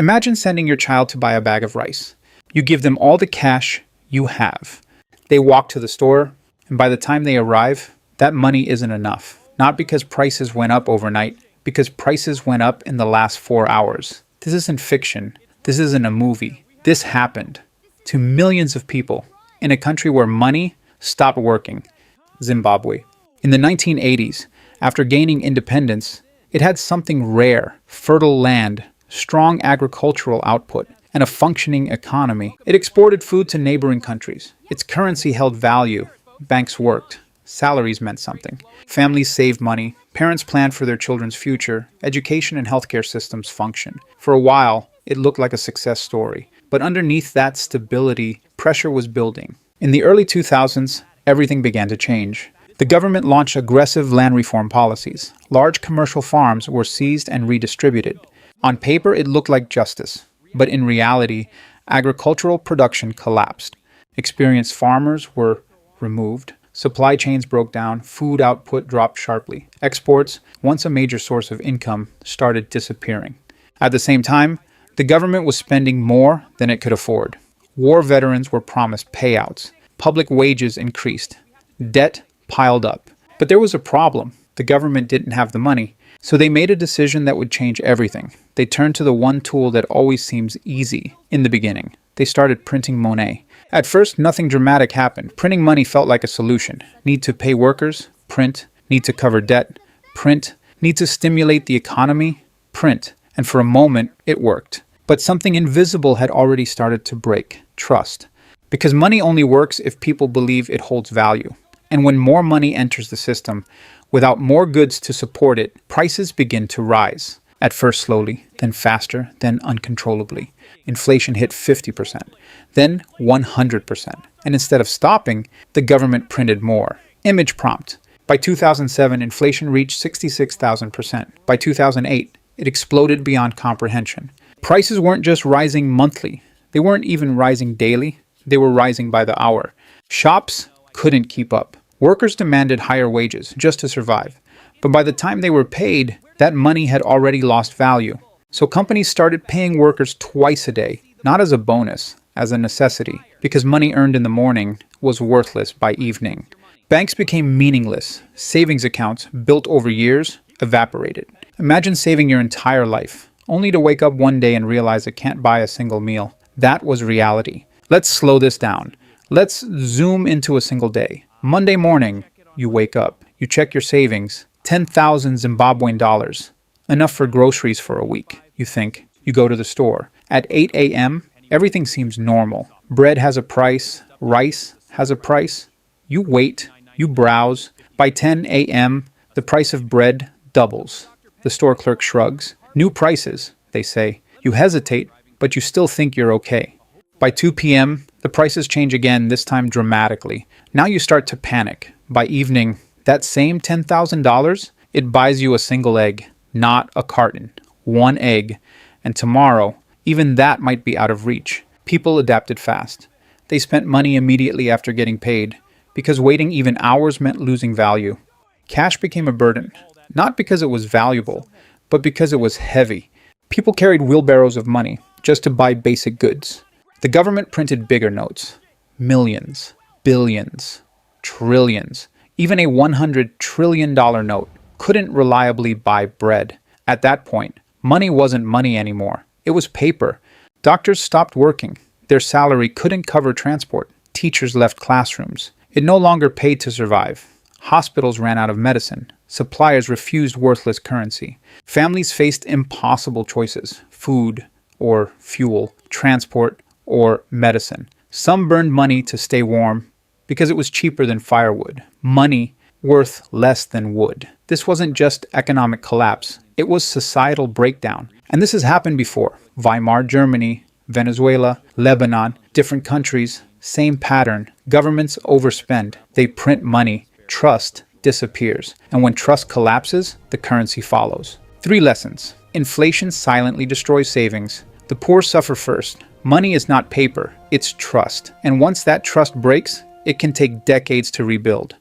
Imagine sending your child to buy a bag of rice. You give them all the cash you have. They walk to the store, and by the time they arrive, that money isn't enough. Not because prices went up overnight, because prices went up in the last 4 hours. This isn't fiction. This isn't a movie. This happened to millions of people in a country where money stopped working, Zimbabwe. In the 1980s, after gaining independence, it had something rare: fertile land, strong agricultural output, and a functioning economy. It exported food to neighboring countries. Its currency held value. Banks worked. Salaries meant something. Families saved money. Parents planned for their children's future. Education and healthcare systems functioned. For a while, it looked like a success story. But underneath that stability, pressure was building. In the early 2000s, everything began to change. The government launched aggressive land reform policies. Large commercial farms were seized and redistributed. On paper, it looked like justice. But in reality, agricultural production collapsed. Experienced farmers were removed. Supply chains broke down. Food output dropped sharply. Exports, once a major source of income, started disappearing. At the same time, the government was spending more than it could afford. War veterans were promised payouts. Public wages increased. Debt piled up. But there was a problem. The government didn't have the money. So they made a decision that would change everything. They turned to the one tool that always seems easy in the beginning. They started printing money. At first, nothing dramatic happened. Printing money felt like a solution. Need to pay workers? Print. Need to cover debt? Print. Need to stimulate the economy? Print. And for a moment, it worked. But something invisible had already started to break: trust. Because money only works if people believe it holds value. And when more money enters the system, without more goods to support it, prices begin to rise. At first slowly, then faster, then uncontrollably. Inflation hit 50%, then 100%. And instead of stopping, the government printed more. Image prompt. By 2007, inflation reached 66,000%. By 2008, it exploded beyond comprehension. Prices weren't just rising monthly. They weren't even rising daily. They were rising by the hour. Shops couldn't keep up. Workers demanded higher wages just to survive. But by the time they were paid, that money had already lost value. So companies started paying workers twice a day, not as a bonus, as a necessity, because money earned in the morning was worthless by evening. Banks became meaningless. Savings accounts, built over years, evaporated. Imagine saving your entire life, only to wake up one day and realize it can't buy a single meal. That was reality. Let's slow this down. Let's zoom into a single day. Monday morning, you wake up. You check your savings. 10,000 Zimbabwean dollars. Enough for groceries for a week, you think. You go to the store. At 8 a.m., everything seems normal. Bread has a price. Rice has a price. You wait. You browse. By 10 a.m., the price of bread doubles. The store clerk shrugs. New prices, they say. You hesitate, but you still think you're okay. By 2 p.m., the prices change again, this time dramatically. Now you start to panic. By evening, that same $10,000, it buys you a single egg, not a carton. One egg. And tomorrow, even that might be out of reach. People adapted fast. They spent money immediately after getting paid, because waiting even hours meant losing value. Cash became a burden, not because it was valuable, but because it was heavy. People carried wheelbarrows of money just to buy basic goods. The government printed bigger notes. Millions, billions, trillions. Even a $100 trillion note couldn't reliably buy bread. At that point, money wasn't money anymore. It was paper. Doctors stopped working. Their salary couldn't cover transport. Teachers left classrooms. It no longer paid to survive. Hospitals ran out of medicine. Suppliers refused worthless currency. Families faced impossible choices: food or fuel, transport or medicine. Some burned money to stay warm because it was cheaper than firewood. Money worth less than wood. This wasn't just economic collapse. It was societal breakdown. And this has happened before. Weimar Germany, Venezuela, Lebanon, different countries, same pattern. Governments overspend. They print money. Trust disappears. And when trust collapses, the currency follows. 3 lessons. Inflation silently destroys savings. The poor suffer first. Money is not paper, it's trust. And once that trust breaks, it can take decades to rebuild.